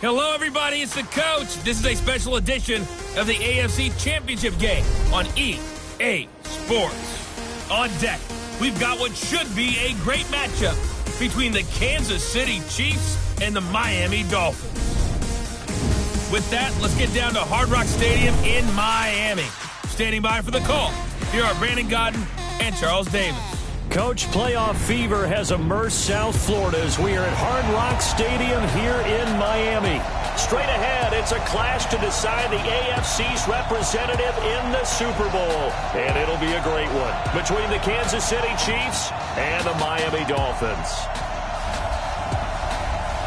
Hello, everybody. It's the coach. This is a special edition of the AFC Championship game on EA Sports. On deck, we've got what should be a great matchup between the Kansas City Chiefs and the Miami Dolphins. With that, let's get down to Hard Rock Stadium in Miami. Standing by for the call, here are Brandon Godden and Charles Davis. Coach, playoff fever has immersed South Florida as we are at Hard Rock Stadium here in Miami. Straight ahead, it's a clash to decide the AFC's representative in the Super Bowl. And it'll be a great one between the Kansas City Chiefs and the Miami Dolphins.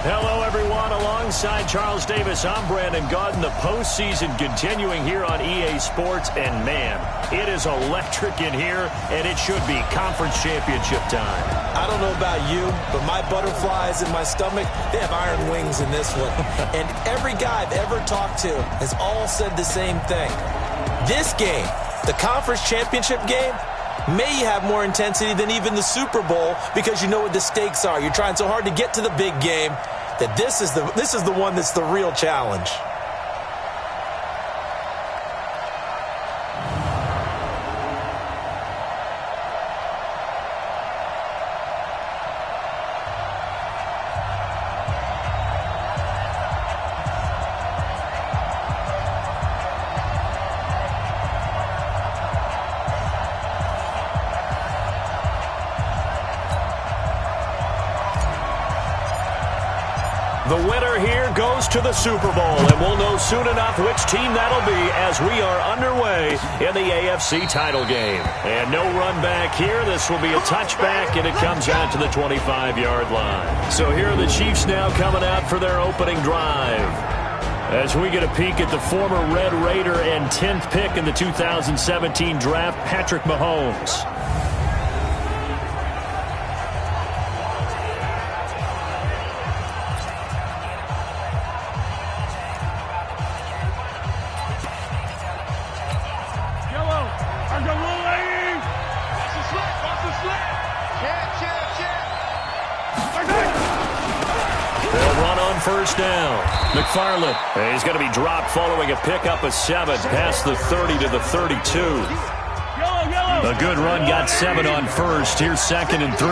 Hello, everyone. Alongside Charles Davis, I'm Brandon Godden. The postseason continuing here on EA Sports. And, man, it is electric in here, and it should be conference championship time. I don't know about you, but my butterflies in my stomach, they have iron wings in this one. And every guy I've ever talked to has all said the same thing. This game, the conference championship game, may have more intensity than even the Super Bowl because you know what the stakes are. You're trying so hard to get to the big game that this is the one that's the real challenge. The winner here goes to the Super Bowl, and we'll know soon enough which team that'll be as we are underway in the AFC title game. And no run back here. This will be a touchback, and it comes out to the 25-yard line. So here are the Chiefs now coming out for their opening drive. As we get a peek at the former Red Raider and 10th pick in the 2017 draft, Patrick Mahomes. First down. McFarland. He's going to be dropped following a pickup of 7 past the 30 to the 32. A good run got 7 on first. Here's 2nd and 3.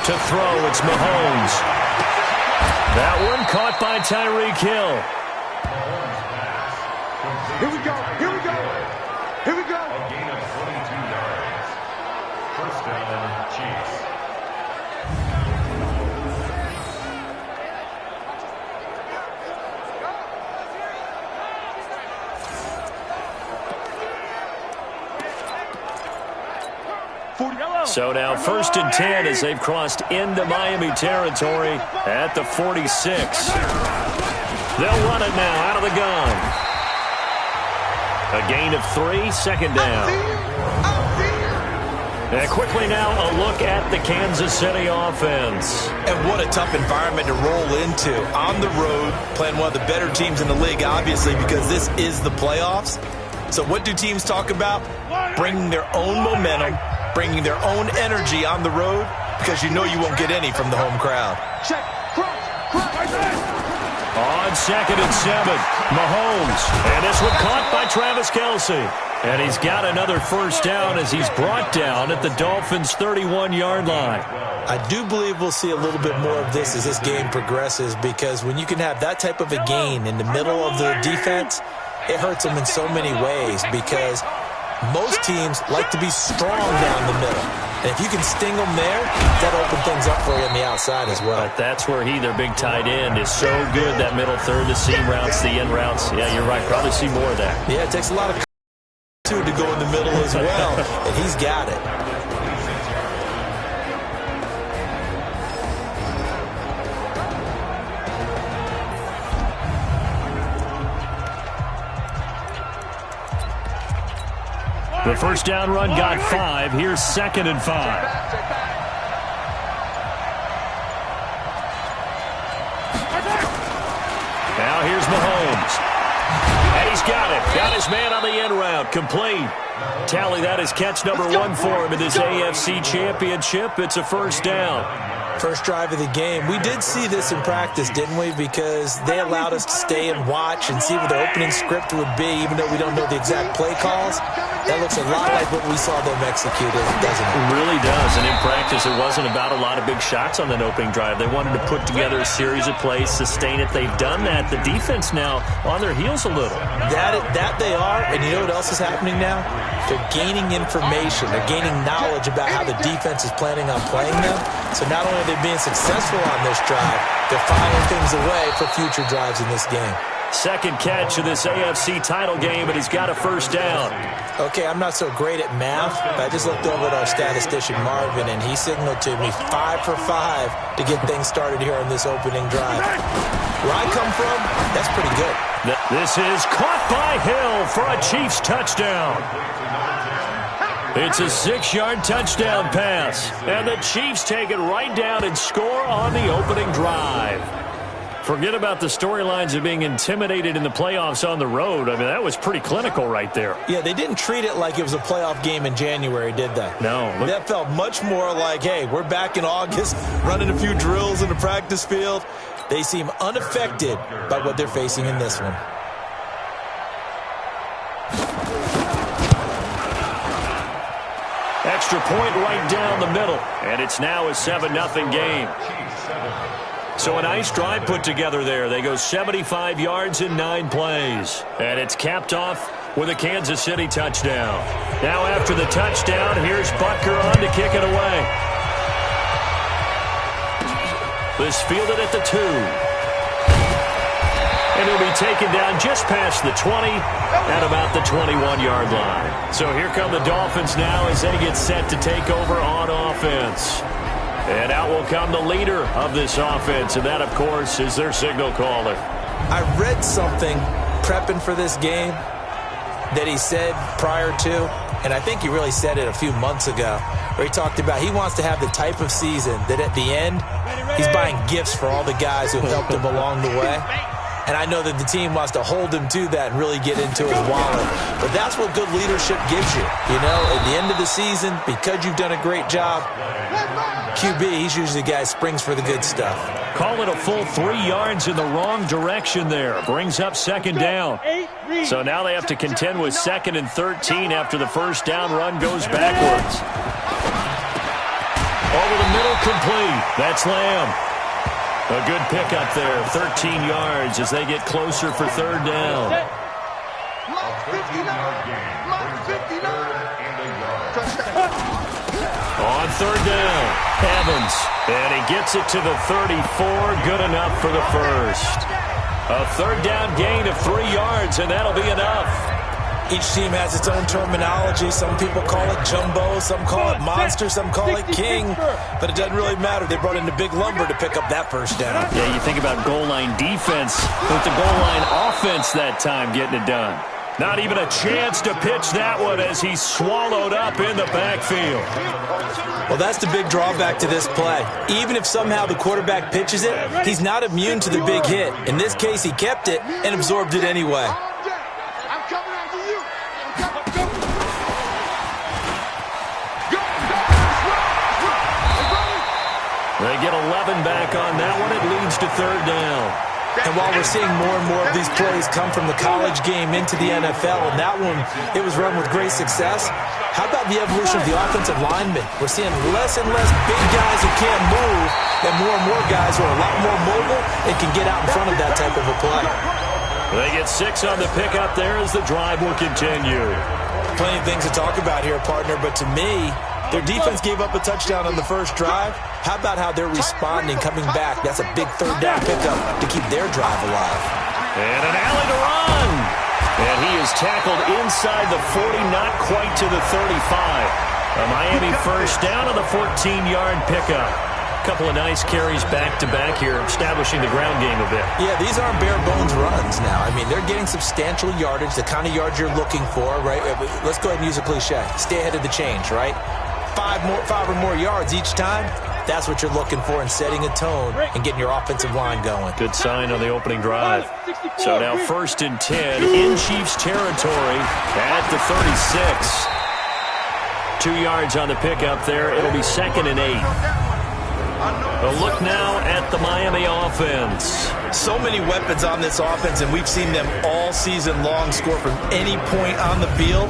To throw, it's Mahomes. That one caught by Tyreek Hill. Here we go. Here we go. Here we go. A gain of 22 yards. First down, Chiefs. So now 1st and 10 as they've crossed into Miami territory at the 46. They'll run it now out of the gun. A gain of 3, 2nd down. And quickly now a look at the Kansas City offense. And what a tough environment to roll into. On the road, playing one of the better teams in the league, obviously, because this is the playoffs. So what do teams talk about? Bringing their own momentum, bringing their own energy on the road, because you know you won't get any from the home crowd. Check. On 2nd and 7, Mahomes. And this one caught by Travis Kelce. And he's got another first down as he's brought down at the Dolphins' 31-yard line. I do believe we'll see a little bit more of this as this game progresses, because when you can have that type of a gain in the middle of the defense, it hurts them in so many ways, because most teams like to be strong down the middle. And if you can sting them there, that'll open things up for you on the outside as well. But that's where their big tight end, is so good, that middle third, the seam routes, the in routes. Yeah, you're right. Probably see more of that. Yeah, it takes a lot of to go in the middle as well, and he's got it. The first down run got 5. Here's 2nd and 5. Now here's Mahomes. And he's got it. Got his man on the end route. Complete. Tally, that is catch number 1 for him in this AFC Championship. It's a first down. First drive of the game. We did see this in practice, didn't we? Because they allowed us to stay and watch and see what the opening script would be, even though we don't know the exact play calls. That looks a lot like what we saw them execute, doesn't it? It really does. And in practice, it wasn't about a lot of big shots on that opening drive. They wanted to put together a series of plays, sustain it. They've done that. The defense now on their heels a little. That they are. And you know what else is happening now? They're gaining information. They're gaining knowledge about how the defense is planning on playing them. So not only are they being successful on this drive, they're filing things away for future drives in this game. Second catch of this AFC title game, and he's got a first down. Okay, I'm not so great at math, but I just looked over at our statistician, Marvin, and he signaled to me 5 for 5 to get things started here on this opening drive. Where I come from, that's pretty good. This is caught by Hill for a Chiefs touchdown. It's a 6-yard touchdown pass, and the Chiefs take it right down and score on the opening drive. Forget about the storylines of being intimidated in the playoffs on the road. I mean, that was pretty clinical right there. Yeah, they didn't treat it like it was a playoff game in January, did they? No. That felt much more like, hey, we're back in August, running a few drills in the practice field. They seem unaffected by what they're facing in this one. Extra point right down the middle, and it's now a 7-0 game. So a nice drive put together there. They go 75 yards in 9 plays. And it's capped off with a Kansas City touchdown. Now after the touchdown, here's Butker on to kick it away. This fielded at the 2. And he'll be taken down just past the 20 at about the 21-yard line. So here come the Dolphins now as they get set to take over on offense. And out will come the leader of this offense, and that, of course, is their signal caller. I read something prepping for this game that he said prior to, and I think he really said it a few months ago, where he talked about he wants to have the type of season that at the end, he's buying gifts for all the guys who helped him along the way. And I know that the team wants to hold him to that and really get into his wallet. But that's what good leadership gives you. You know, at the end of the season, because you've done a great job, QB, he's usually the guy who springs for the good stuff. Call it a full 3 yards in the wrong direction there. Brings up second down. So now they have to contend with 2nd and 13 after the first down run goes backwards. Over the middle, complete. That's Lamb. A good pickup there, 13 yards as they get closer for third down. On third down, Evans, and he gets it to the 34, good enough for the first. A third down gain of 3 yards, and that'll be enough. Each team has its own terminology. Some people call it jumbo, some call it monster, some call it king. But it doesn't really matter. They brought in the big lumber to pick up that first down. Yeah, you think about goal line defense with the goal line offense that time getting it done. Not even a chance to pitch that one as he's swallowed up in the backfield. Well, that's the big drawback to this play. Even if somehow the quarterback pitches it, he's not immune to the big hit. In this case, he kept it and absorbed it anyway. They get 11 back on that one. It leads to third down. And while we're seeing more and more of these plays come from the college game into the NFL, and that one, it was run with great success, how about the evolution of the offensive linemen? We're seeing less and less big guys who can't move, and more guys who are a lot more mobile and can get out in front of that type of a play. They get 6 on the pickup there as the drive will continue. Plenty of things to talk about here, partner, but to me, their defense gave up a touchdown on the first drive. How about how they're responding, coming back? That's a big third down pickup to keep their drive alive. And an alley to run. And he is tackled inside the 40, not quite to the 35. A Miami first down on the 14-yard pickup. A couple of nice carries back-to-back here, establishing the ground game a bit. Yeah, these aren't bare-bones runs now. I mean, they're getting substantial yardage, the kind of yards you're looking for, right? Let's go ahead and use a cliche. Stay ahead of the change, right? 5 or more yards each time, that's what you're looking for in setting a tone and getting your offensive line going. Good sign on the opening drive. So now 1st and 10 in Chiefs territory at the 36. lost 2 yards on the pickup there. It'll be 2nd and 8. A look now at the Miami offense. So many weapons on this offense, and we've seen them all season long score from any point on the field.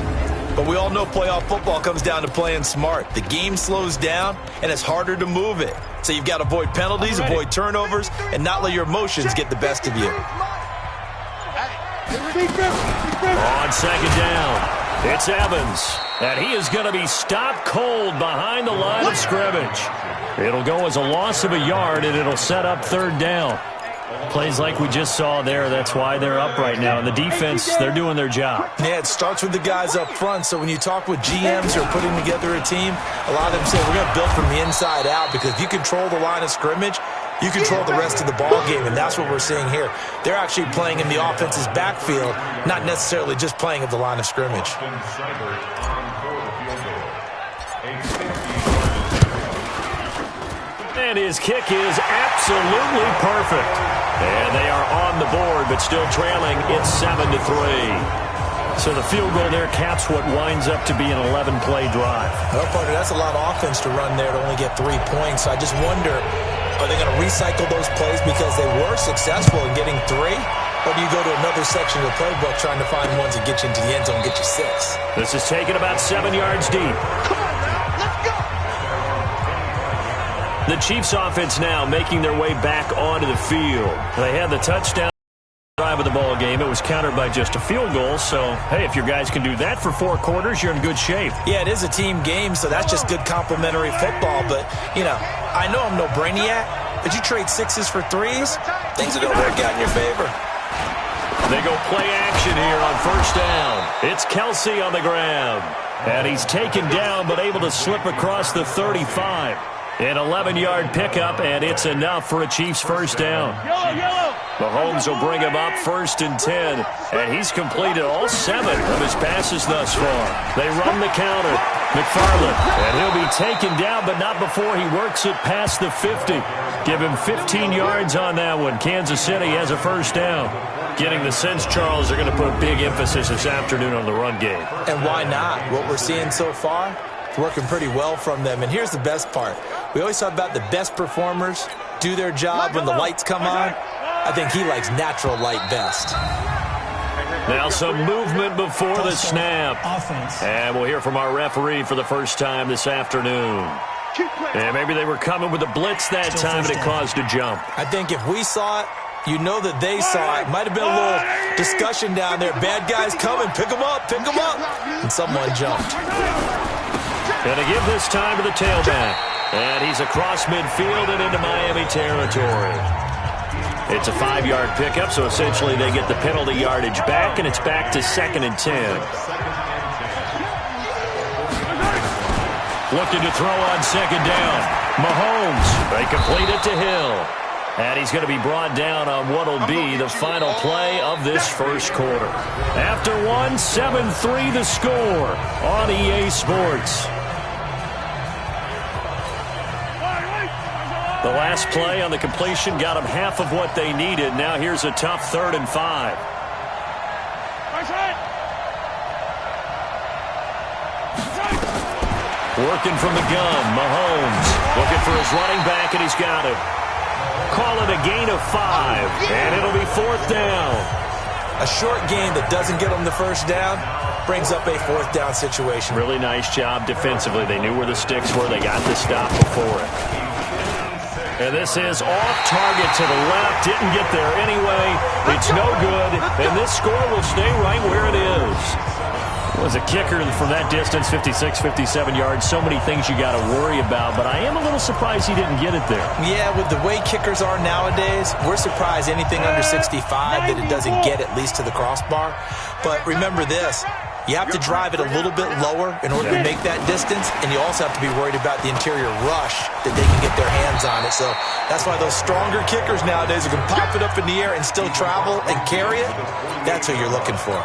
But we all know playoff football comes down to playing smart. The game slows down, and it's harder to move it. So you've got to avoid penalties, avoid turnovers, and not let your emotions get the best of you. On 2nd down, it's Evans. And he is going to be stopped cold behind the line of scrimmage. It'll go as a loss of a yard, and it'll set up 3rd down. Plays like we just saw there, that's why they're up right now. And the defense, they're doing their job. Yeah, it starts with the guys up front. So when you talk with GMs who are putting together a team, a lot of them say we're going to build from the inside out, because if you control the line of scrimmage, you control the rest of the ball game, and that's what we're seeing here. They're actually playing in the offense's backfield, not necessarily just playing at the line of scrimmage. And his kick is absolutely perfect. And they are on the board, but still trailing. It's 7-3. So the field goal there caps what winds up to be an 11-play drive. Well, partner, that's a lot of offense to run there to only get 3 points. So I just wonder, are they going to recycle those plays because they were successful in getting 3? Or do you go to another section of the playbook trying to find ones that get you into the end zone and get you 6? This is taken about 7 yards deep. The Chiefs offense now making their way back onto the field. They had the touchdown drive of the ball game. It was countered by just a field goal. So, hey, if your guys can do that for 4 quarters, you're in good shape. Yeah, it is a team game, so that's just good complementary football. But, you know, I know I'm no brainiac, but you trade 6s for 3s, things are going to work out in your favor. They go play action here on 1st down. It's Kelsey on the ground. And he's taken down but able to slip across the 35. An 11-yard pickup, and it's enough for a Chiefs 1st down. Mahomes will bring him up 1st and 10, and he's completed all 7 of his passes thus far. They run the counter. McFarland, and he'll be taken down, but not before he works it past the 50. Give him 15 yards on that one. Kansas City has a 1st down. Getting the sense, Charles, they're going to put a big emphasis this afternoon on the run game. And why not? What we're seeing so far, it's working pretty well from them. And here's the best part. We always talk about the best performers do their job when the lights come on. I think he likes natural light best. Now some movement before the snap. And we'll hear from our referee for the first time this afternoon. And maybe they were coming with a blitz that time and it caused a jump. I think if we saw it, you know that they saw it. Might have been a little discussion down there. Bad guys coming. Pick them up. Pick them up. And someone jumped. Gonna give this time to the tailback. And he's across midfield and into Miami territory. It's a 5-yard pickup, so essentially they get the penalty yardage back, and it's back to 2nd and 10. Looking to throw on 2nd down. Mahomes, they complete it to Hill. And he's going to be brought down on what will be the final play of this first quarter. After 1, 7-3 the score on EA Sports. The last play on the completion got them half of what they needed. Now here's a tough 3rd and 5. Working from the gun, Mahomes looking for his running back, and he's got it. Call it a gain of 5, and it'll be 4th down. A short gain that doesn't get them the 1st down brings up a 4th down situation. Really nice job defensively. They knew where the sticks were. They got the stop before it. And this is off target to the left. Didn't get there anyway. It's no good. And this score will stay right where it is. Was a kicker from that distance, 56, 57 yards. So many things you got to worry about. But I am a little surprised he didn't get it there. Yeah, with the way kickers are nowadays, we're surprised anything under 65 that it doesn't get at least to the crossbar. But remember this. You have to drive it a little bit lower in order to make that distance, and you also have to be worried about the interior rush that they can get their hands on it. So that's why those stronger kickers nowadays who can pop it up in the air and still travel and carry it, that's who you're looking for.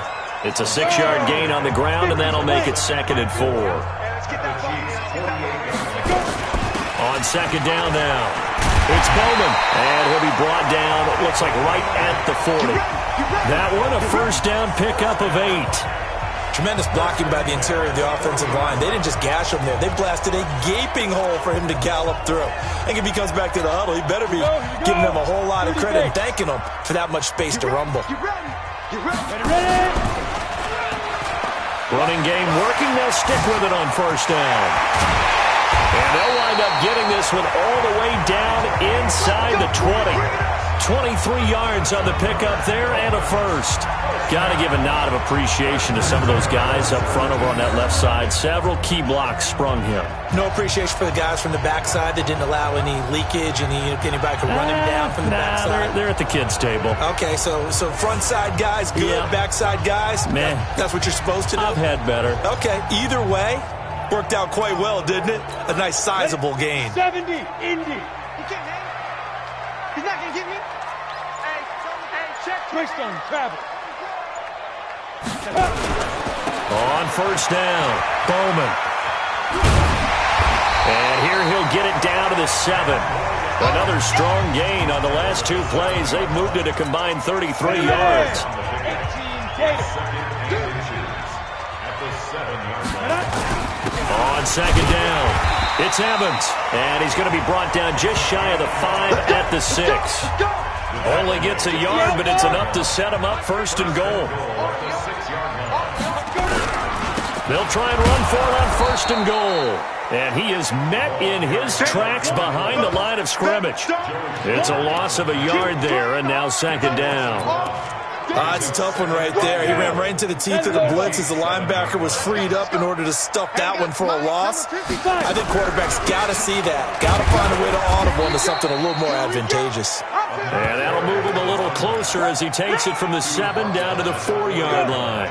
It's a 6-yard gain on the ground, and that'll make it 2nd and 4. On 2nd down now, it's Bowman, and he'll be brought down, it looks like right at the 40. That one, a 1st down pickup of 8. Tremendous blocking by the interior of the offensive line. They didn't just gash him there. They blasted a gaping hole for him to gallop through. I think if he comes back to the huddle, he better be giving them a whole lot of credit and thanking them for that much space to rumble. Running game working. They'll stick with it on first down. And they'll wind up getting this one all the way down inside the 20. 23 yards on the pickup there and a first. Got to give a nod of appreciation to some of those guys up front over on that left side. Several key blocks sprung here. No appreciation for the guys from the backside that didn't allow any leakage and anybody could run him down from the backside. They're at the kids' table. Okay, so front side guys good, yeah. Backside guys, man, that's what you're supposed to do. I've had better. Okay, either way, worked out quite well, didn't it? A nice sizable gain. 70, Indy. He can't hang. He's not gonna get me. Hey, check. Twist on travel. On first down, Bowman. And here he'll get it down to the 7. Another strong gain on the last 2 plays. They've moved it a combined 33 yards. On second down, it's Evans. And he's going to be brought down just shy of the 5 at the 6. Only gets a yard, but it's enough to set him up first and goal. They'll try and run for it on first and goal. And he is met in his tracks behind the line of scrimmage. It's a loss of a yard there, and now second down. It's a tough one right there. He ran right into the teeth of the blitz as the linebacker was freed up in order to stuff that one for a loss. I think quarterbacks got to see that. Got to find a way to audible into something a little more advantageous. And that'll move him a little closer as he takes it from the 7 down to the 4-yard line.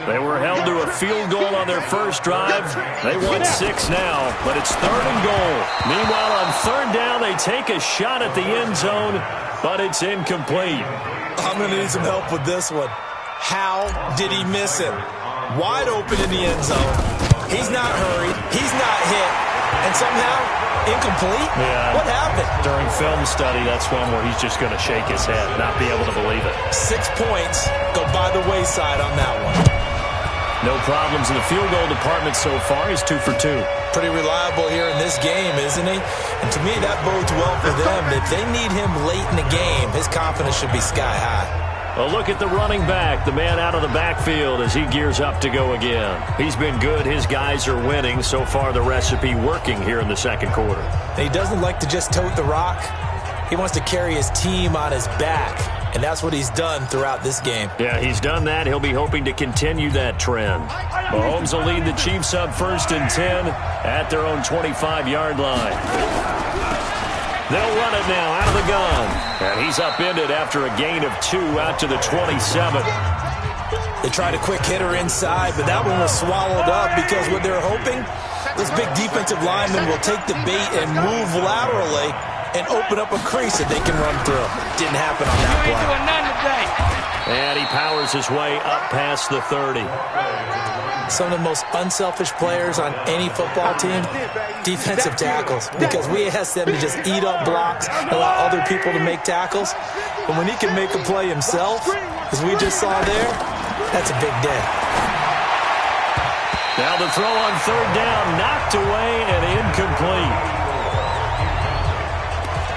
They were held to a field goal on their first drive. They won 6 now, but it's 3rd and goal. Meanwhile, on 3rd down, they take a shot at the end zone, but it's incomplete. I'm going to need some help with this one. How did he miss it? Wide open in the end zone. He's not hurried. He's not hit. And somehow, incomplete? Yeah. What happened? During film study, that's one where he's just going to shake his head, not be able to believe it. 6 points go by the wayside on that one. No problems in the field goal department so far. He's 2 for 2. Pretty reliable here in this game, isn't he? And to me, that bodes well for them. If they need him late in the game, his confidence should be sky high. A look at the running back, the man out of the backfield as he gears up to go again. He's been good. His guys are winning. So far, the recipe working here in the second quarter. He doesn't like to just tote the rock. He wants to carry his team on his back, and that's what he's done throughout this game. Yeah, he's done that. He'll be hoping to continue that trend. Mahomes will lead the Chiefs up 1st and 10 at their own 25-yard line. They'll run it now out of the gun. And he's upended after a gain of 2 out to the 27. They tried a quick hitter inside, but that one was swallowed up because what they're hoping, this big defensive lineman will take the bait and move laterally and open up a crease that they can run through. Didn't happen on that play. And he powers his way up past the 30. Some of the most unselfish players on any football team, defensive tackles, because we ask them to just eat up blocks, allow other people to make tackles. But when he can make a play himself, as we just saw there, that's a big day. Now the throw on 3rd down, knocked away and incomplete.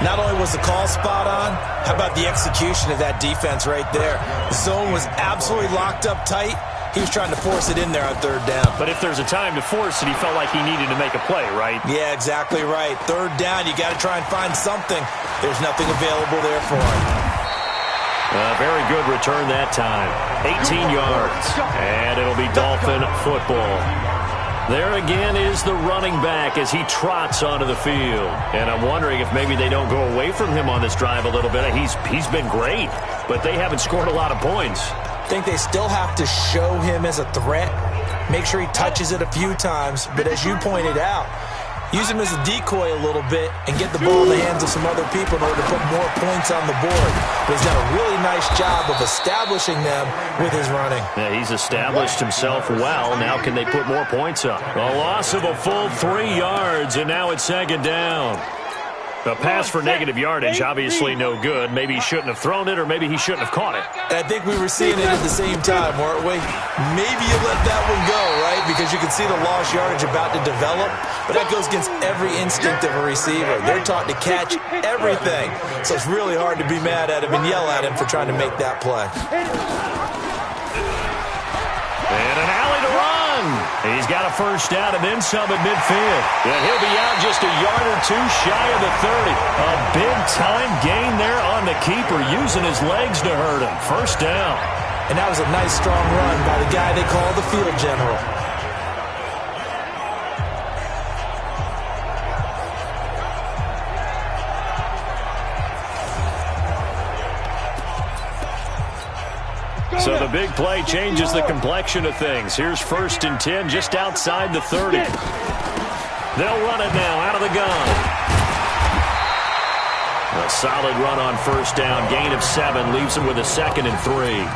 Not only was the call spot on, how about the execution of that defense right there? The zone was absolutely locked up tight. He was trying to force it in there on 3rd down. But if there's a time to force it, he felt like he needed to make a play, right? Yeah, exactly right. 3rd down, you got to try and find something. There's nothing available there for him. Very good return that time. 18 yards. And it'll be Dolphin football. There again is the running back as he trots onto the field. And I'm wondering if maybe they don't go away from him on this drive a little bit. He's been great, but they haven't scored a lot of points. I think they still have to show him as a threat. Make sure he touches it a few times. But as you pointed out, use him as a decoy a little bit and get the ball in the hands of some other people in order to put more points on the board. But he's done a really nice job of establishing them with his running. Yeah, he's established himself well. Now can they put more points up? A loss of a full 3 yards, and now it's 2nd down. A pass for negative yardage, obviously no good. Maybe he shouldn't have thrown it, or maybe he shouldn't have caught it. I think we were seeing it at the same time, weren't we? Maybe you let that one go, right? Because you can see the lost yardage about to develop, but that goes against every instinct of a receiver. They're taught to catch everything, so it's really hard to be mad at him and yell at him for trying to make that play. And an alley to run. He's got a first down and then some at midfield. And he'll be out just a yard or two shy of the 30. A big-time gain there on the keeper, using his legs to hurt him. First down. And that was a nice, strong run by the guy they call the field general. So the big play changes the complexion of things. Here's 1st and 10 just outside the 30. They'll run it now out of the gun. A solid run on first down. Gain of 7 leaves him with a 2nd and 3.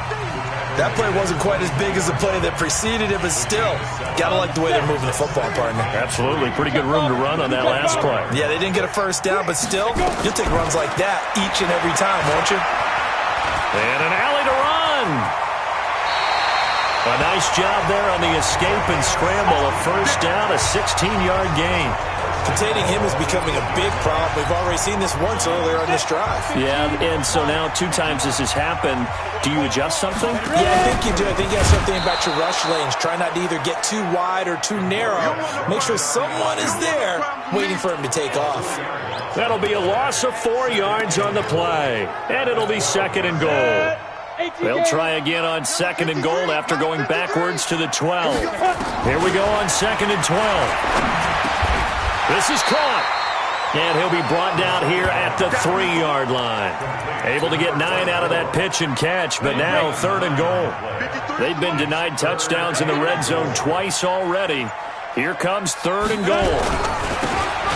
That play wasn't quite as big as the play that preceded it, but still, gotta like the way they're moving the football, partner. Absolutely. Pretty good room to run on that last play. Yeah, they didn't get a first down, but still, you'll take runs like that each and every time, won't you? And an alley to run. A nice job there on the escape and scramble. A first down, a 16-yard gain. Containing him is becoming a big problem. We've already seen this once earlier on this drive. Yeah, and so now 2 times this has happened. Do you adjust something? Yeah, I think you do. I think you have something about your rush lanes. Try not to either get too wide or too narrow. Make sure someone is there waiting for him to take off. That'll be a loss of 4 yards on the play. And it'll be 2nd and goal. They'll try again on 2nd and goal after going backwards to the 12. Here we go on 2nd and 12. This is caught. And he'll be brought down here at the 3-yard line. Able to get 9 out of that pitch and catch, but now 3rd and goal. They've been denied touchdowns in the red zone twice already. Here comes 3rd and goal.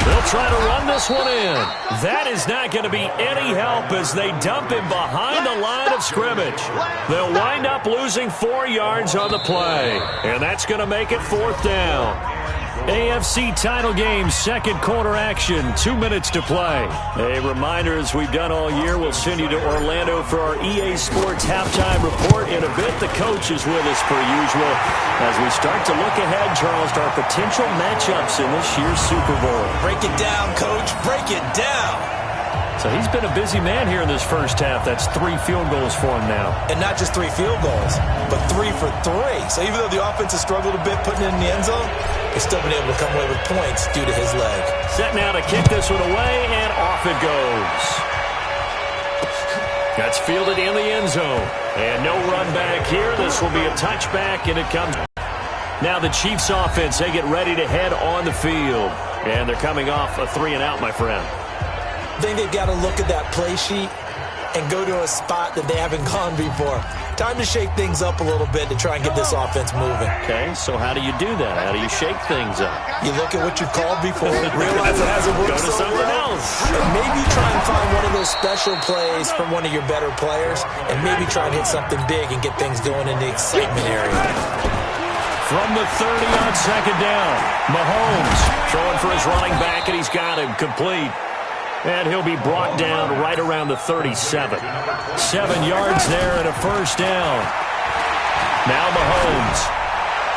They'll try to run this one in. That is not going to be any help as they dump him behind the line of scrimmage. They'll wind up losing 4 yards on the play. And that's going to make it 4th down. AFC title game, 2nd quarter action, 2 minutes to play. A reminder, as we've done all year, we'll send you to Orlando for our EA Sports halftime report. In a bit, the coach is with us per usual as we start to look ahead, Charles, to our potential matchups in this year's Super Bowl. Break it down, Coach. Break it down. So he's been a busy man here in this first half. That's 3 field goals for him now. And not just 3 field goals, but 3 for 3. So even though the offense has struggled a bit putting it in the end zone, they've still been able to come away with points due to his leg. Set now to kick this one away, and off it goes. That's fielded in the end zone. And no run back here. This will be a touchback, and it comes. Now the Chiefs offense, they get ready to head on the field. And they're coming off a 3-and-out, my friend. I think they've got to look at that play sheet and go to a spot that they haven't gone before. Time to shake things up a little bit to try and get this offense moving. Okay, so how do you do that? How do you shake things up? You look at what you've called before, realize it hasn't worked Go to so something well, else. and maybe try and find one of those special plays from one of your better players, and maybe try and hit something big and get things going in the excitement area. From the 30 on 2nd down, Mahomes throwing for his running back, and he's got him complete. And he'll be brought down right around the 37. 7 yards there and a first down. Now Mahomes.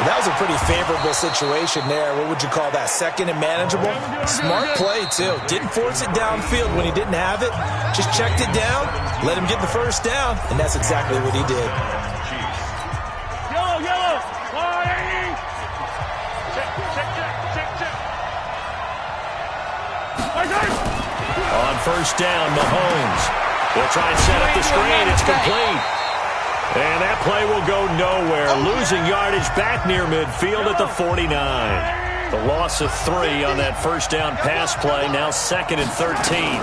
That was a pretty favorable situation there. What would you call that? 2nd and manageable? Smart play, too. Didn't force it downfield when he didn't have it. Just checked it down, let him get the first down, and that's exactly what he did. Yellow. 180. Check. On first down, Mahomes. They'll try and set up the screen. It's complete. And that play will go nowhere. Losing yardage back near midfield at the 49. The loss of 3 on that first down pass play. Now 2nd and 13.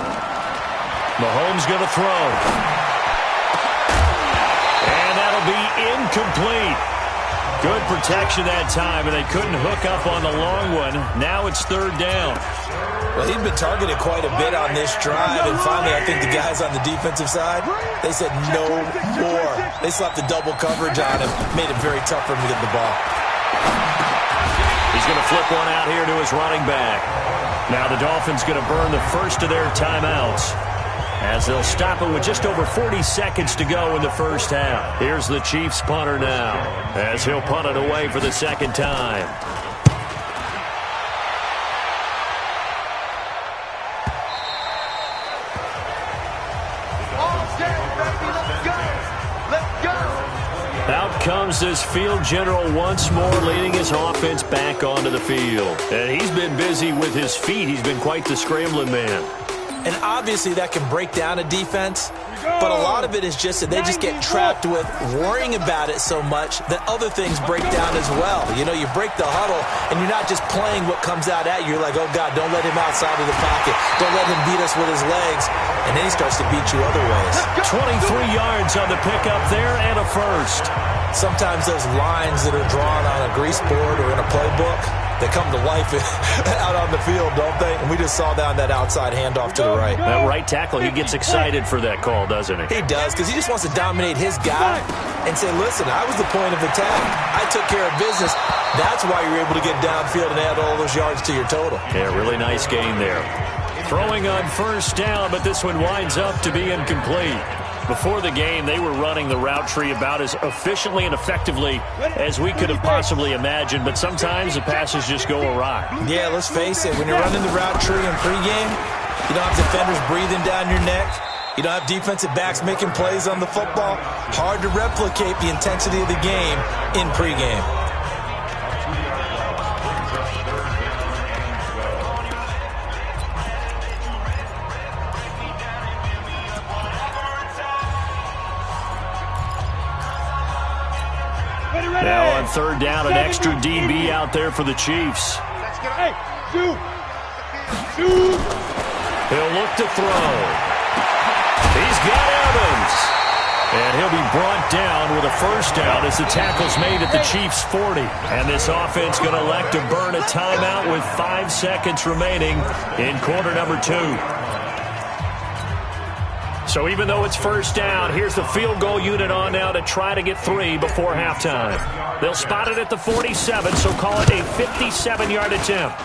Mahomes going to throw. And that'll be incomplete. Good protection that time, and they couldn't hook up on the long one. Now it's 3rd down. Well, he'd been targeted quite a bit on this drive, and finally I think the guys on the defensive side, they said no more. They slapped the double coverage on him, made it very tough for him to get the ball. He's going to flip one out here to his running back. Now the Dolphins going to burn the first of their timeouts as they'll stop it with just over 40 seconds to go in the first half. Here's the Chiefs punter now as he'll punt it away for the second time. Out comes this field general once more, leading his offense back onto the field. And he's been busy with his feet. He's been quite the scrambling man. And obviously that can break down a defense, but a lot of it is just that they just get trapped with worrying about it so much that other things break down as well. You know, you break the huddle, and you're not just playing what comes out at you. You're like, oh, God, don't let him outside of the pocket. Don't let him beat us with his legs. And then he starts to beat you other ways. 23 yards on the pickup there and a first. Sometimes those lines that are drawn on a grease board or in a playbook, they come to life out on the field, don't they? And we just saw that on that outside handoff to the right. That right tackle, he gets excited for that call, doesn't he? He does, because he just wants to dominate his guy and say, listen, I was the point of attack. I took care of business. That's why you're able to get downfield and add all those yards to your total. Yeah, really nice game there. Throwing on first down, but this one winds up to be incomplete. Before the game, they were running the route tree about as efficiently and effectively as we could have possibly imagined, but sometimes the passes just go awry. Yeah, let's face it. When you're running the route tree in pregame, you don't have defenders breathing down your neck. You don't have defensive backs making plays on the football. Hard to replicate the intensity of the game in pregame. Now on third down, an extra DB out there for the Chiefs. He'll look to throw. He's got Evans. And he'll be brought down with a first down as the tackle's made at the Chiefs' 40. And this offense going to elect to burn a timeout with 5 seconds remaining in quarter number 2. So even though it's first down, here's the field goal unit on now to try to get 3 before halftime. They'll spot it at the 47, so call it a 57-yard attempt.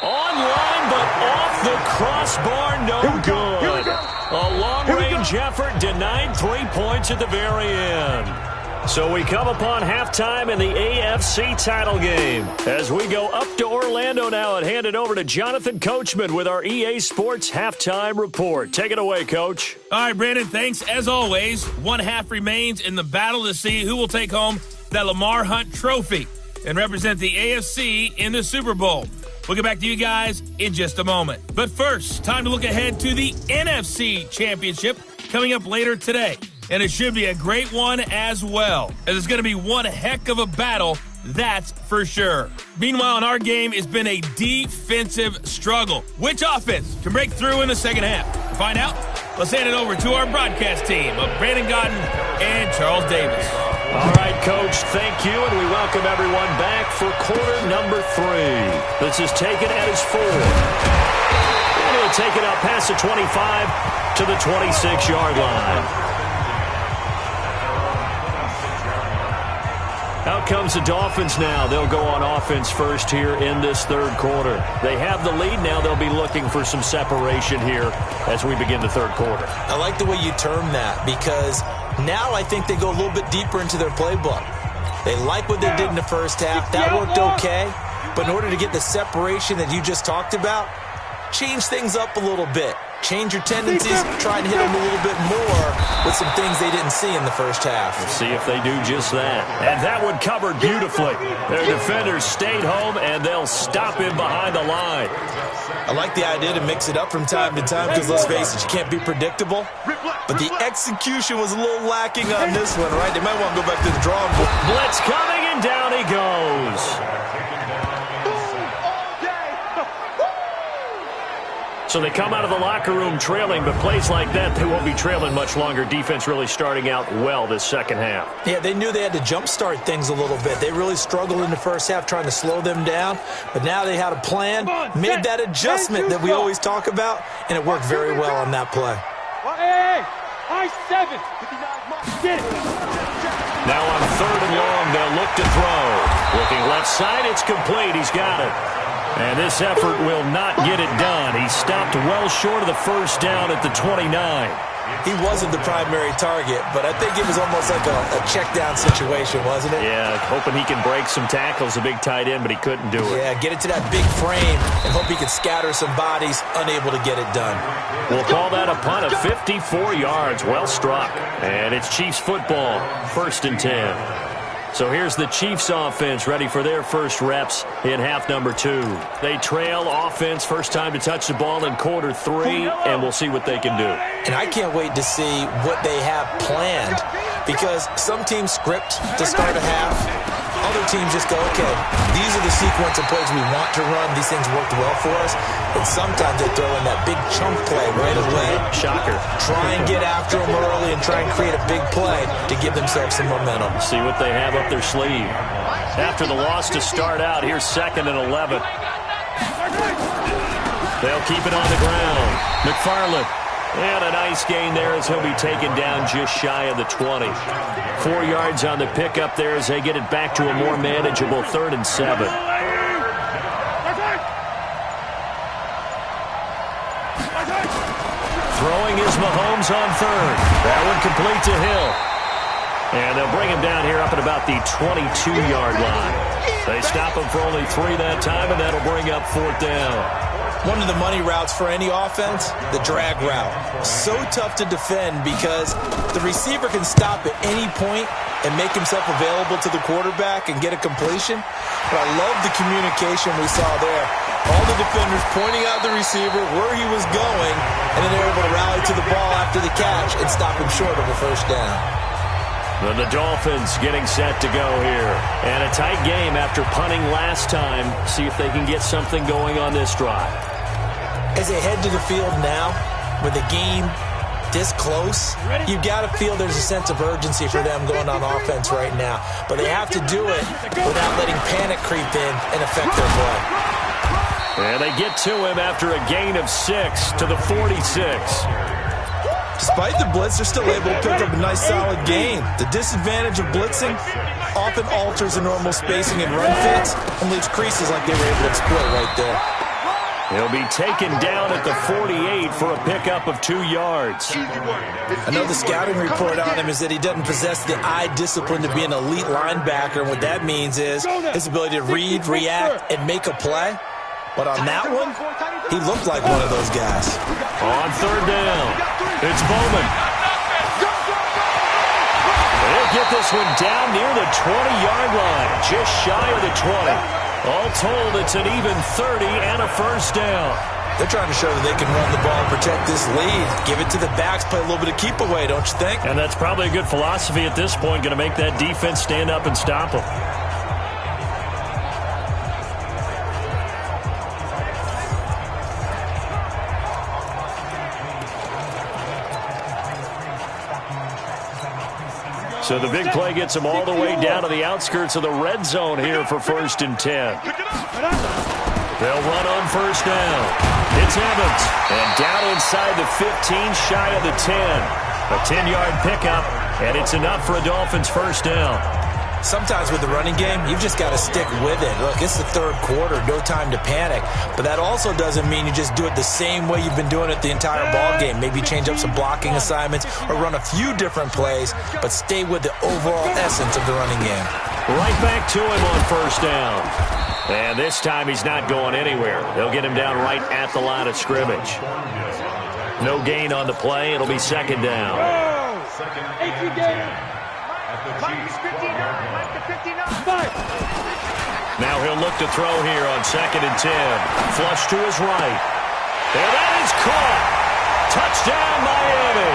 Online, but off the crossbar, no good. A long-range effort denied 3 points at the very end. So we come upon halftime in the AFC title game as we go up to Orlando now and hand it over to Jonathan Coachman with our EA Sports halftime report. Take it away, Coach. All right, Brandon, thanks. As always, 1 half remains in the battle to see who will take home that Lamar Hunt trophy and represent the AFC in the Super Bowl. We'll get back to you guys in just a moment. But first, time to look ahead to the NFC Championship coming up later today. And it should be a great one as well, as it's going to be one heck of a battle, that's for sure. Meanwhile, in our game, it's been a defensive struggle. Which offense can break through in the second half? To find out, let's hand it over to our broadcast team of Brandon Godden and Charles Davis. All right, Coach, thank you, and we welcome everyone back for quarter number 3. This is taken at his 4. And he'll take it out past the 25 to the 26-yard line. Out comes the Dolphins now. They'll go on offense first here in this third quarter. They have the lead now. They'll be looking for some separation here as we begin the third quarter. I like the way you term that because now I think they go a little bit deeper into their playbook. They like what they did in the first half. That worked okay. But in order to get the separation that you just talked about, change things up a little bit. Change your tendencies, try and hit them a little bit more with some things they didn't see in the first half. We'll see if they do just that. And that one covered beautifully. Their defenders stayed home, and they'll stop him behind the line. I like the idea to mix it up from time to time because, let's face it, you can't be predictable. But the execution was a little lacking on this one, right? They might want to go back to the drawing board. Blitz coming, and down he goes. So they come out of the locker room trailing, but plays like that, they won't be trailing much longer. Defense really starting out well this second half. Yeah, they knew they had to jumpstart things a little bit. They really struggled in the first half trying to slow them down, but now they had a plan, made that adjustment that we always talk about, and it worked very well on that play. Hey, high 7. Get it. Now on third and long, they'll look to throw. Looking left side, it's complete. He's got it. And this effort will not get it done. He stopped well short of the first down at the 29. He wasn't the primary target, but I think it was almost like a check-down situation, wasn't it? Yeah, hoping he can break some tackles, a big tight end, but he couldn't do it. Yeah, get it to that big frame and hope he can scatter some bodies, unable to get it done. We'll call that a punt of 54 yards. Well struck. And it's Chiefs football, 1st and 10. So here's the Chiefs offense ready for their first reps in half number 2. They trail offense, first time to touch the ball in quarter 3, and we'll see what they can do. And I can't wait to see what they have planned, because some teams script to start a half. Other teams just go, okay, these are the sequence of plays we want to run. These things worked well for us. And sometimes they throw in that big chunk play right away. Shocker. Try and get after them early and try and create a big play to give themselves some momentum. See what they have up their sleeve. After the loss to start out, here's 2nd and 11. They'll keep it on the ground. McFarland. And a nice gain there as he'll be taken down just shy of the 20. 4 yards on the pickup there as they get it back to a more manageable 3rd and 7. Throwing is Mahomes on 3rd. That one complete to Hill. And they'll bring him down here up at about the 22-yard line. They stop him for only 3 that time, and that'll bring up 4th down. One of the money routes for any offense, the drag route. So tough to defend because the receiver can stop at any point and make himself available to the quarterback and get a completion. But I love the communication we saw there. All the defenders pointing out the receiver, where he was going, and then they were able to rally to the ball after the catch and stop him short of a first down. The Dolphins getting set to go here. And a tight game after punting last time. See if they can get something going on this drive. As they head to the field now, with the game this close, you've got to feel there's a sense of urgency for them going on offense right now. But they have to do it without letting panic creep in and affect their play. And they get to him after a gain of 6 to the 46. Despite the blitz, they're still able to pick up a nice solid gain. The disadvantage of blitzing often alters the normal spacing and run fits and leaves creases like they were able to exploit right there. He'll be taken down at the 48 for a pickup of 2 yards. I know the scouting report on him is that he doesn't possess the eye discipline to be an elite linebacker. And what that means is his ability to read, react, and make a play. But on that one, he looked like one of those guys. On 3rd down, it's Bowman. They'll get this one down near the 20-yard line, just shy of the 20. All told, it's an even 30 and a first down. They're trying to show that they can run the ball and protect this lead. Give it to the backs, play a little bit of keep away, don't you think? And that's probably a good philosophy at this point, going to make that defense stand up and stop them. So the big play gets them all the way down to the outskirts of the red zone here for 1st and 10. They'll run on 1st down. It's Evans. And down inside the 15, shy of the 10. A 10-yard pickup, and it's enough for a Dolphins first down. Sometimes with the running game, you've just got to stick with it. Look, it's the 3rd quarter, no time to panic. But that also doesn't mean you just do it the same way you've been doing it the entire ball game. Maybe change up some blocking assignments or run a few different plays, but stay with the overall essence of the running game. Right back to him on 1st down. And this time he's not going anywhere. They'll get him down right at the line of scrimmage. No gain on the play. It'll be 2nd down. Now he'll look to throw here on 2nd and 10. Flush to his right. And that is caught. Touchdown, Miami.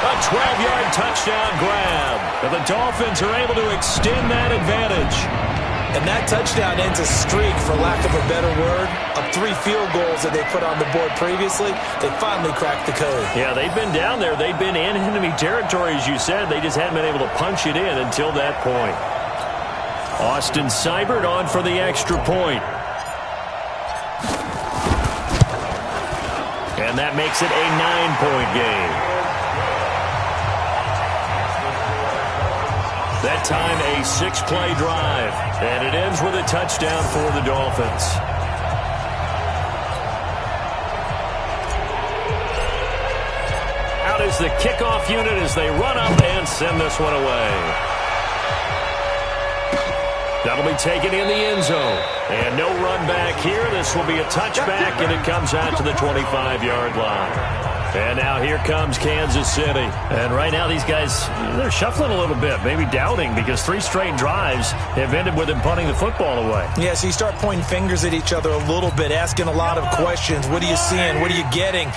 A 12-yard touchdown grab. And the Dolphins are able to extend that advantage. And that touchdown ends a streak, for lack of a better word, of 3 field goals that they put on the board previously. They finally cracked the code. Yeah, they've been down there. They've been in enemy territory, as you said. They just haven't been able to punch it in until that point. Austin Seibert on for the extra point. And that makes it a 9-point game. That time a 6-play drive. And it ends with a touchdown for the Dolphins. the kickoff unit as they run up and send this one away. That'll be taken in the end zone. And no run back here. This will be a touchback, and it comes out to the 25-yard line. And now here comes Kansas City. And right now these guys, they're shuffling a little bit, maybe doubting, because 3 straight drives have ended with them punting the football away. Yeah, so you start pointing fingers at each other a little bit, asking a lot of questions. What are you seeing? What are you getting?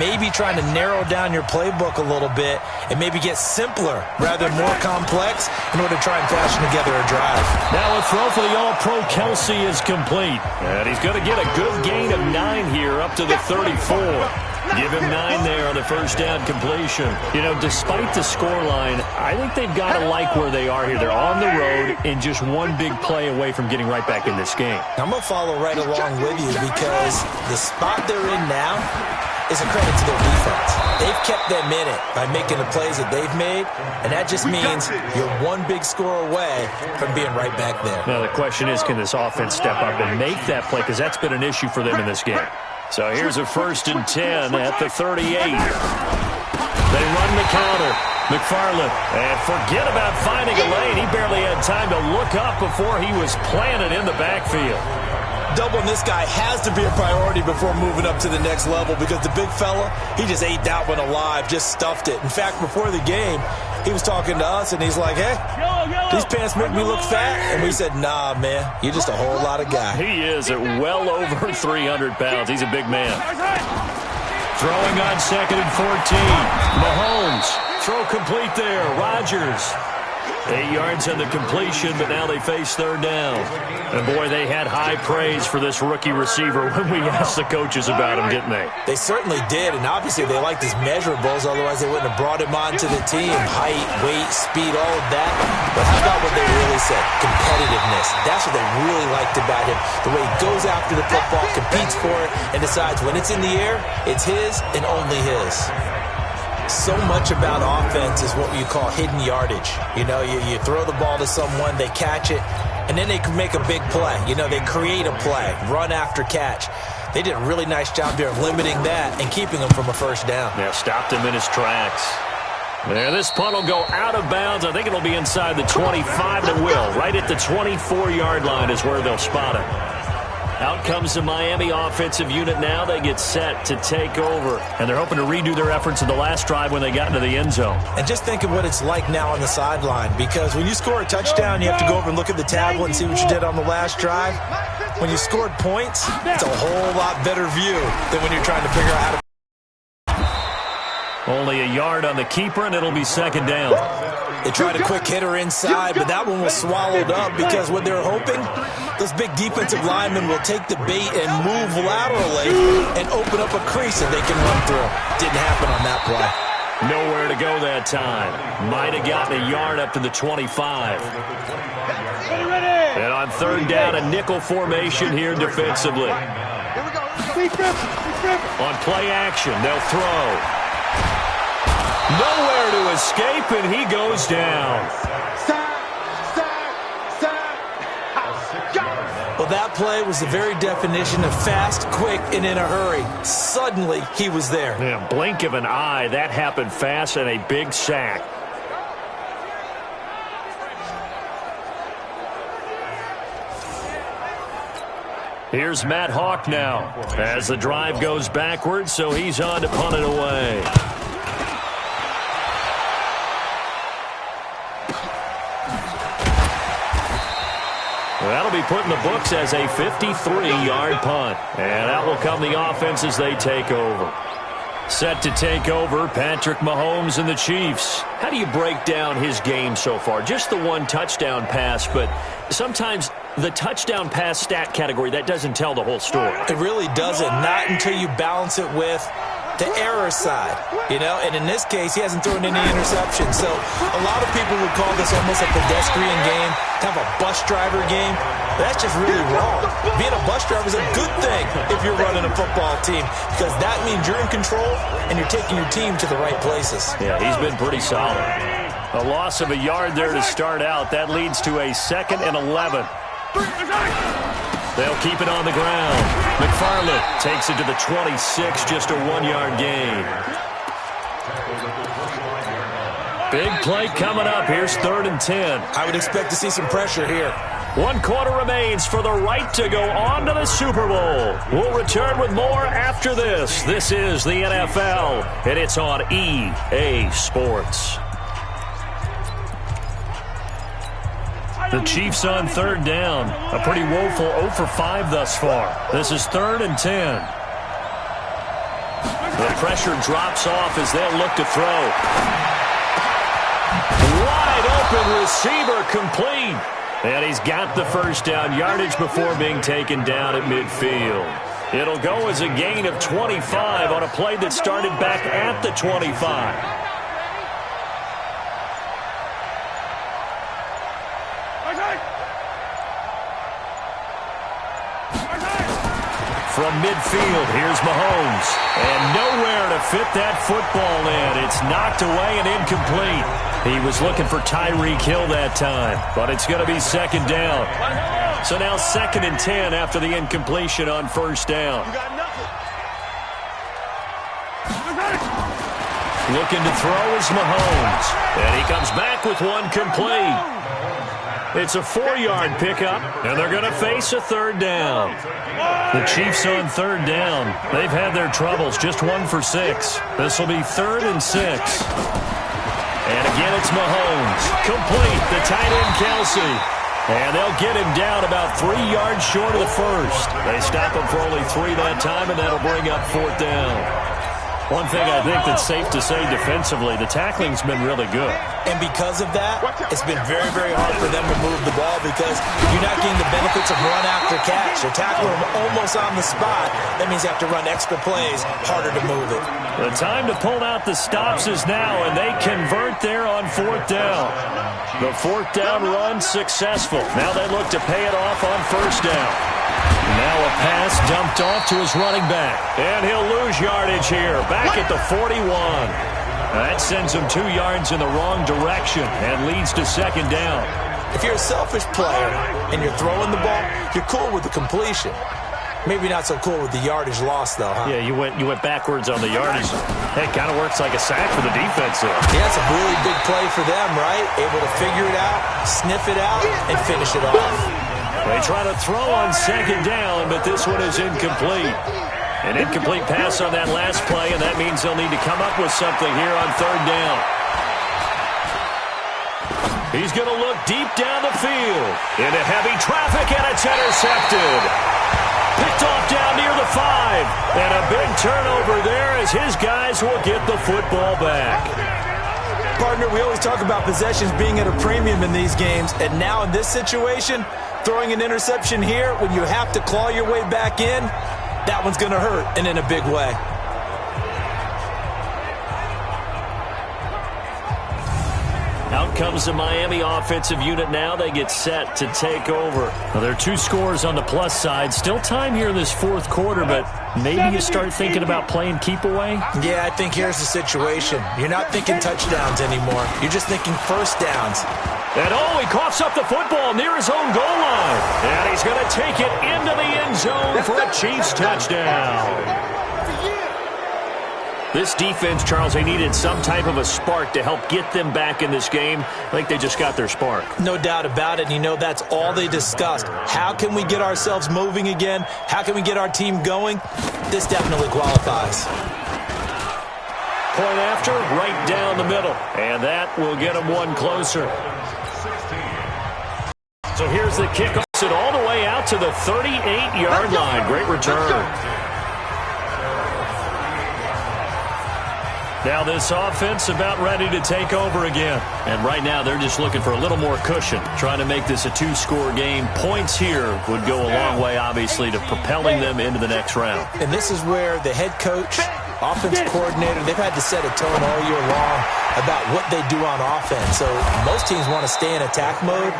Maybe trying to narrow down your playbook a little bit and maybe get simpler rather than more complex in order to try and fashion together a drive. Now a throw for the All-Pro Kelsey is complete. And he's going to get a good gain of 9 here up to the 34. Give him 9 there on the first down completion. You know, despite the scoreline, I think they've got to like where they are here. They're on the road and just one big play away from getting right back in this game. I'm going to follow right along with you because the spot they're in now is a credit to their defense. They've kept them in it by making the plays that they've made, and that just means you're one big score away from being right back there. Now, the question is, can this offense step up and make that play? Because that's been an issue for them in this game. So here's a 1st and 10 at the 38. They run the counter. McFarland, and forget about finding a lane. He barely had time to look up before he was planted in the backfield. Doubling this guy has to be a priority before moving up to the next level because the big fella, he just ate that one alive, just stuffed it. In fact, before the game, he was talking to us, and he's like, hey, these pants make me look fat. And we said, nah, man, you're just a whole lot of guy. He is at well over 300 pounds. He's a big man. Throwing on 2nd and 14. Mahomes, throw complete there. Rodgers. 8 yards on the completion, but now they face 3rd down. And, boy, they had high praise for this rookie receiver when we asked the coaches about him, didn't they? They certainly did, and obviously they liked his measurables. Otherwise, they wouldn't have brought him onto the team. Height, weight, speed, all of that. But how about what they really said? Competitiveness. That's what they really liked about him. The way he goes after the football, competes for it, and decides when it's in the air, it's his and only his. So much about offense is what you call hidden yardage. You know, you throw the ball to someone, they catch it, and then they can make a big play. You know, they create a play, run after catch. They did a really nice job there of limiting that and keeping him from a first down. Yeah, stopped him in his tracks. There, this punt will go out of bounds. I think it'll be inside the 25, and it will. Right at the 24-yard line is where they'll spot it. Out comes the Miami offensive unit now. They get set to take over. And they're hoping to redo their efforts in the last drive when they got into the end zone. And just think of what it's like now on the sideline. Because when you score a touchdown, you have to go over and look at the tablet and see what you did on the last drive. When you scored points, it's a whole lot better view than when you're trying to figure out how to... Only a yard on the keeper, and it'll be 2nd down. They tried a quick hitter inside, but that one was swallowed up because what they're hoping, those big defensive linemen will take the bait and move laterally and open up a crease that they can run through. Didn't happen on that play. Nowhere to go that time. Might have gotten a yard up to the 25. And on 3rd down, a nickel formation here defensively. On play action, they'll throw. Nowhere to escape, and he goes down. Well, that play was the very definition of fast, quick, and in a hurry. Suddenly, he was there. Yeah, blink of an eye. That happened fast, and a big sack. Here's Matt Hawk now as the drive goes backwards, so he's on to punt it away. That'll be put in the books as a 53-yard punt. And that will come the offense as they take over. Set to take over, Patrick Mahomes and the Chiefs. How do you break down his game so far? Just the one touchdown pass, but sometimes the touchdown pass stat category, that doesn't tell the whole story. It really doesn't. Not until you balance it with the error side, you know, and in this case, he hasn't thrown any interceptions. So a lot of people would call this almost a pedestrian game, kind of a bus driver game. But that's just really wrong. Being a bus driver is a good thing if you're running a football team because that means you're in control and you're taking your team to the right places. Yeah, he's been pretty solid. A loss of a yard there to start out. That leads to a 2nd and 11. They'll keep it on the ground. McFarland takes it to the 26, just a 1-yard gain. Big play coming up. Here's 3rd and 10. I would expect to see some pressure here. 1 quarter remains for the right to go on to the Super Bowl. We'll return with more after this. This is the NFL, and it's on EA Sports. The Chiefs on 3rd down. A pretty woeful 0 for 5 thus far. This is 3rd and 10. The pressure drops off as they'll look to throw. Wide open receiver, complete. And he's got the 1st down, yardage before being taken down at midfield. It'll go as a gain of 25 on a play that started back at the 25. From midfield, here's Mahomes. And nowhere to fit that football in. It's knocked away and incomplete. He was looking for Tyreek Hill that time, but it's going to be 2nd down. So now 2nd and 10 after the incompletion on 1st down. Looking to throw is Mahomes. And he comes back with one complete. It's a 4-yard pickup, and they're going to face a 3rd down. The Chiefs on 3rd down. They've had their troubles, just 1 for 6. This will be 3rd and 6. And again, it's Mahomes. Complete, the tight end, Kelsey. And they'll get him down about 3 yards short of the 1st. They stop him for only 3 that time, and that'll bring up 4th down. One thing I think that's safe to say defensively, the tackling's been really good. And because of that, it's been very, very hard for them to move the ball because you're not getting the benefits of run after catch. You're tackling them almost on the spot. That means you have to run extra plays, harder to move it. The time to pull out the stops is now, and they convert there on 4th down. The 4th down run successful. Now they look to pay it off on 1st down. Now a pass dumped off to his running back. And he'll lose yardage here, back at the 41. That sends him 2 yards in the wrong direction and leads to 2nd down. If you're a selfish player and you're throwing the ball, you're cool with the completion. Maybe not so cool with the yardage loss, though, huh? Yeah, you went backwards on the yardage. It kind of works like a sack for the defense there. Yeah, it's a really big play for them, right? Able to figure it out, sniff it out, and finish it off. They try to throw on 2nd down, but this one is incomplete. An incomplete pass on that last play, and that means they'll need to come up with something here on 3rd down. He's going to look deep down the field. Into heavy traffic, and it's intercepted. Picked off down near the 5. And a big turnover there as his guys will get the football back. Partner, we always talk about possessions being at a premium in these games, and now in this situation, throwing an interception here when you have to claw your way back in, that one's going to hurt, and in a big way. Out comes the Miami offensive unit now. They get set to take over. Well, there are 2 scores on the plus side. Still time here in this 4th quarter, but maybe you start thinking about playing keep away? Yeah, I think here's the situation. You're not thinking touchdowns anymore. You're just thinking 1st downs. And he coughs up the football near his own goal line. And he's going to take it into the end zone for a Chiefs touchdown. This defense, Charles, they needed some type of a spark to help get them back in this game. I think they just got their spark. No doubt about it. And you know, that's all they discussed. How can we get ourselves moving again? How can we get our team going? This definitely qualifies. Point after, right down the middle. And that will get them one closer. So here's the kickoff. It all the way out to the 38-yard line. Great return. Now this offense about ready to take over again. And right now they're just looking for a little more cushion, trying to make this a 2-score game. Points here would go a long way, obviously, to propelling them into the next round. And this is where the head coach, offensive coordinator, they've had to set a tone all year long about what they do on offense. So most teams want to stay in attack mode,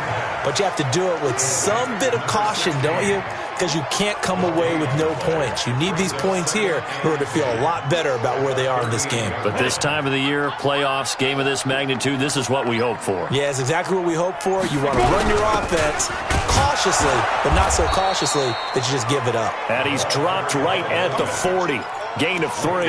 but you have to do it with some bit of caution, don't you? Because you can't come away with no points. You need these points here in order to feel a lot better about where they are in this game. But this time of the year, playoffs, game of this magnitude, this is what we hope for. Yeah, it's exactly what we hope for. You want to run your offense cautiously, but not so cautiously that you just give it up. And he's dropped right at the 40. Gain of 3.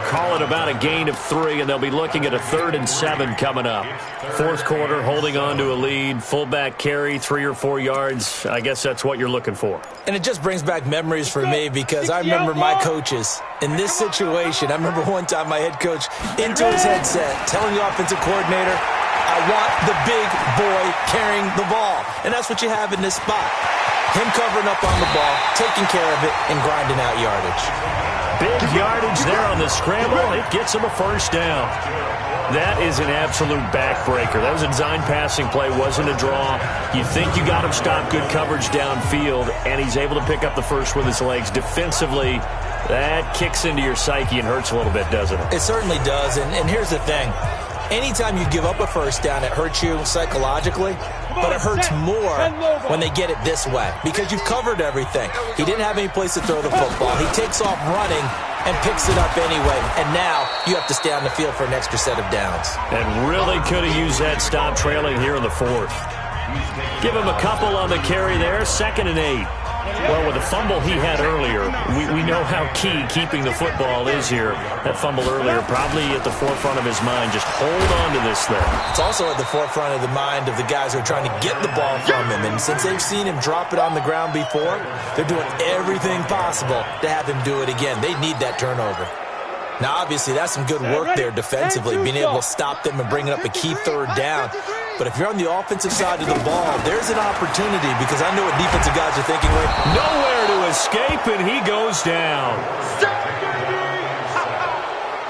call it about a gain of 3, and they'll be looking at a 3rd and 7 coming up. Fourth quarter, holding on to a lead, fullback carry, 3 or 4 yards. I guess that's what you're looking for. And it just brings back memories for me because I remember my coaches in this situation. I remember one time my head coach into his headset telling the offensive coordinator, I want the big boy carrying the ball. And that's what you have in this spot. Him covering up on the ball, taking care of it, and grinding out yardage. Big yardage there on the scramble. It gets him a first down. That is an absolute backbreaker. That was a design passing play, wasn't a draw. You think you got him stopped, good coverage downfield, and he's able to pick up the first with his legs. Defensively, that kicks into your psyche and hurts a little bit, doesn't it? It certainly does, and here's the thing. Anytime you give up a first down, it hurts you psychologically, but it hurts more when they get it this way because you've covered everything. He didn't have any place to throw the football. He takes off running and picks it up anyway, and now you have to stay on the field for an extra set of downs. And really could have used that stop trailing here in the 4th. Give him a couple on the carry there, 2nd and 8. Well, with the fumble he had earlier, we know how key keeping the football is here. That fumble earlier probably at the forefront of his mind. Just hold on to this thing. It's also at the forefront of the mind of the guys who are trying to get the ball from him. And since they've seen him drop it on the ground before, they're doing everything possible to have him do it again. They need that turnover. Now, obviously, that's some good work there defensively, being able to stop them and bringing up a key 3rd down. But if you're on the offensive side of the ball, there's an opportunity because I know what defensive guys are thinking. Nowhere to escape, and he goes down.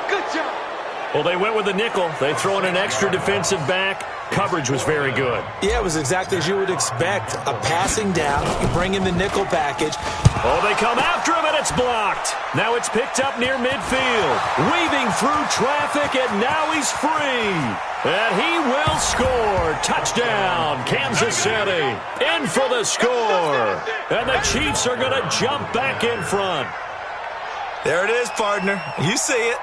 Good job. Well, they went with the nickel. They throw in an extra defensive back. Coverage was very good. Yeah, it was exactly as you would expect. A passing down, you bring in the nickel package. Oh, they come after him, and it's blocked. Now it's picked up near midfield. Weaving through traffic, and now he's free. And he will score. Touchdown, Kansas City. In for the score. And the Chiefs are going to jump back in front. There it is, partner. You see it.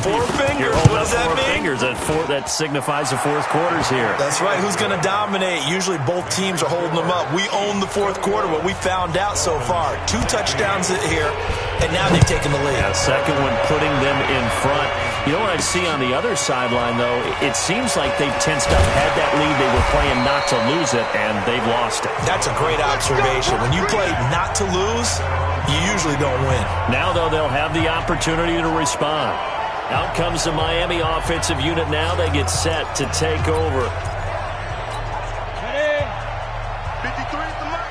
4 fingers. What does that mean? Fingers. That signifies the 4th quarter's here. That's right. Who's going to dominate? Usually both teams are holding them up. We own the 4th quarter, what we found out so far. 2 touchdowns here, and now they've taken the lead. Yeah, second one putting them in front. You know what I see on the other sideline, though? It seems like they've tensed up, had that lead. They were playing not to lose it, and they've lost it. That's a great observation. When you play not to lose, you usually don't win. Now, though, they'll have the opportunity to respond. Out comes the Miami offensive unit now. They get set to take over. 53 at the mark.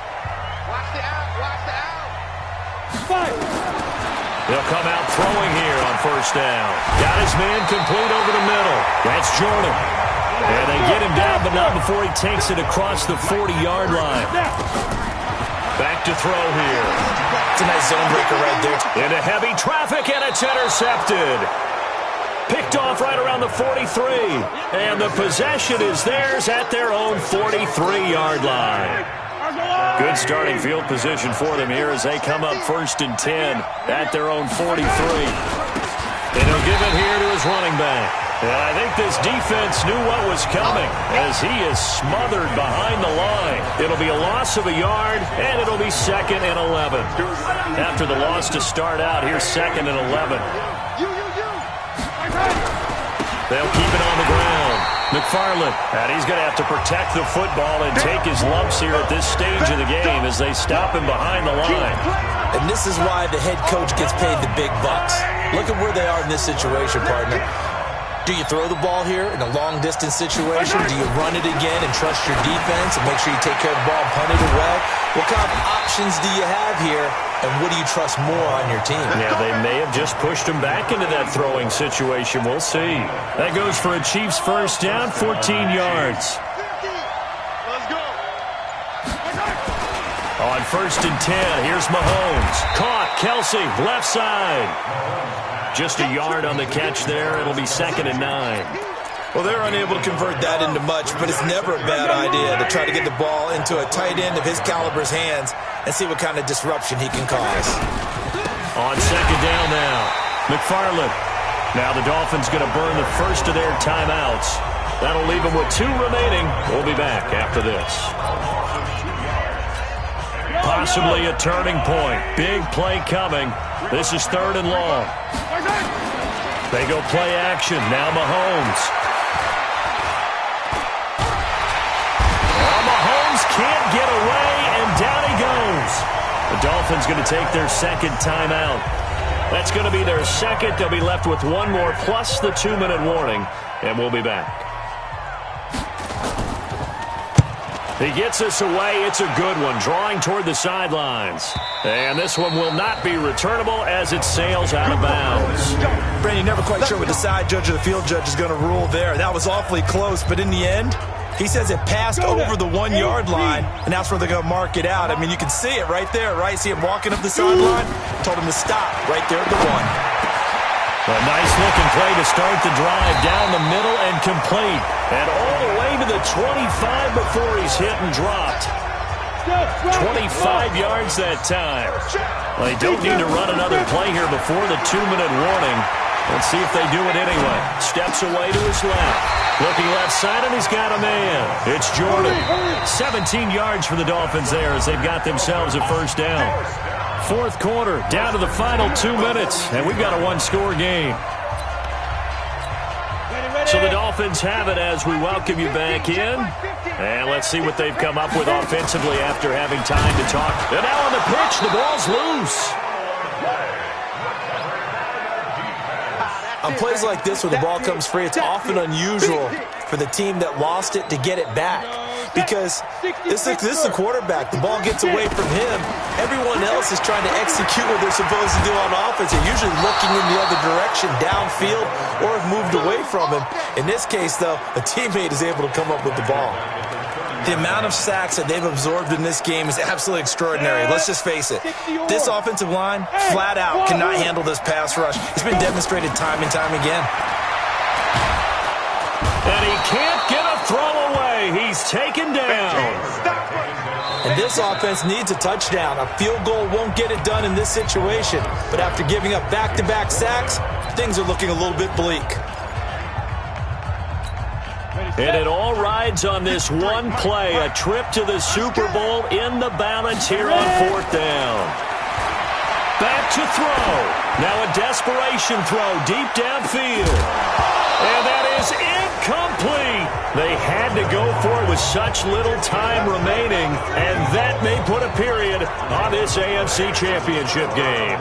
Watch the out. Watch the out. Fight. They'll come out throwing here on first down. Got his man complete over the middle. That's Jordan. And they get him down, but not before he takes it across the 40-yard line. Back to throw here. It's a nice zone breaker right there. Into heavy traffic, and it's intercepted. Picked off right around the 43. And the possession is theirs at their own 43-yard line. Good starting field position for them here as they come up 1st and 10 at their own 43. And he'll give it here to his running back. And I think this defense knew what was coming as he is smothered behind the line. It'll be a loss of a yard, and it'll be 2nd and 11. After the loss to start out, here's 2nd and 11. They'll keep it on the ground. McFarland, and he's going to have to protect the football and take his lumps here at this stage of the game as they stop him behind the line. And this is why the head coach gets paid the big bucks. Look at where they are in this situation, partner. Do you throw the ball here in a long-distance situation? Do you run it again and trust your defense and make sure you take care of the ball and punt it away? What kind of options do you have here, and what do you trust more on your team? Yeah, they may have just pushed him back into that throwing situation. We'll see. That goes for a Chiefs first down, 14 yards. Let's go. On 1st and 10, here's Mahomes. Caught, Kelsey, left side. Just a yard on the catch there. It'll be 2nd and 9. Well, they're unable to convert that into much, but it's never a bad idea to try to get the ball into a tight end of his caliber's hands and see what kind of disruption he can cause. On 2nd down now, McFarland. Now the Dolphins going to burn the first of their timeouts. That'll leave them with 2 remaining. We'll be back after this. Possibly a turning point. Big play coming. This is 3rd and long. They go play action. Now Mahomes. Mahomes can't get away, and down he goes. The Dolphins going to take their second timeout. That's going to be their second. They'll be left with one more plus the 2-minute warning, and we'll be back. He gets us away. It's a good one, drawing toward the sidelines. And this one will not be returnable as it sails out of bounds. Brandon, never quite sure what the side judge or the field judge is going to rule there. That was awfully close, but in the end, he says it passed over the 1-yard line, and that's where they're going to mark it out. I mean, you can see it right there, right? See him walking up the sideline? Told him to stop right there at the 1. A nice-looking play to start the drive down the middle and complete. And all the way to the 25 before he's hit and dropped. 25 yards that time. Well, they don't need to run another play here before the 2-minute warning. Let's see if they do it anyway. Steps away to his left. Looking left side, and he's got a man. It's Jordan. 17 yards for the Dolphins there as they've got themselves a first down. Fourth quarter, down to the final 2 minutes, and we've got a one-score game. So the Dolphins have it as we welcome you back in. And let's see what they've come up with offensively after having time to talk. And now on the pitch, the ball's loose. On plays like this where the ball comes free, it's often unusual for the team that lost it to get it back. Because this is the quarterback. The ball gets away from him. Everyone else is trying to execute what they're supposed to do on offense. They're usually looking in the other direction, downfield, or have moved away from him. In this case, though, a teammate is able to come up with the ball. The amount of sacks that they've absorbed in this game is absolutely extraordinary. Let's just face it. This offensive line, flat out, cannot handle this pass rush. It's been demonstrated time and time again. And he can't get a throw away. He's taken down. And this offense needs a touchdown. A field goal won't get it done in this situation. But after giving up back-to-back sacks, things are looking a little bit bleak. And it all rides on this one play, a trip to the Super Bowl in the balance here on fourth down. Back to throw. Now a desperation throw deep downfield. And that is incomplete. They had to go for it with such little time remaining, and that may put a period on this AFC Championship game.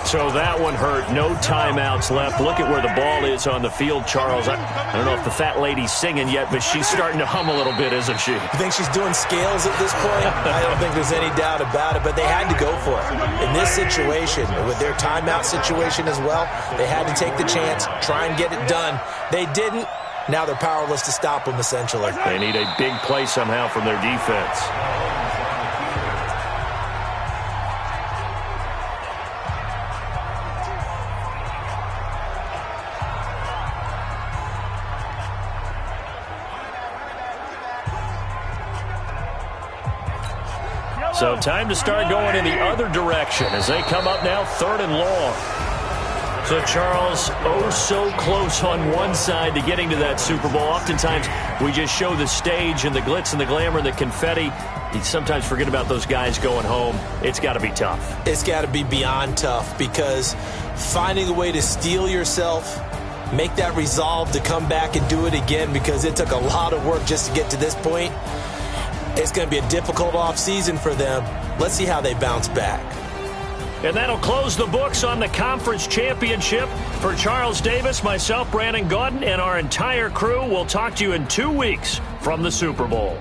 So that one hurt. No timeouts left. Look at where the ball is on the field, Charles. I don't know if the fat lady's singing yet, but she's starting to hum a little bit, isn't she? You think she's doing scales at this point? I don't think there's any doubt about it, but they had to go for it. In this situation, with their timeout situation as well, they had to take the chance, try and get it done. They didn't. Now they're powerless to stop them, essentially. They need a big play somehow from their defense. So time to start going in the other direction as they come up now 3rd and long. So Charles, oh so close on one side to getting to that Super Bowl. Oftentimes we just show the stage and the glitz and the glamour and the confetti. You sometimes forget about those guys going home. It's got to be tough. It's got to be beyond tough because finding a way to steel yourself, make that resolve to come back and do it again because it took a lot of work just to get to this point. It's going to be a difficult offseason for them. Let's see how they bounce back. And that'll close the books on the conference championship. For Charles Davis, myself, Brandon Gaudin, and our entire crew, we'll talk to you in 2 weeks from the Super Bowl.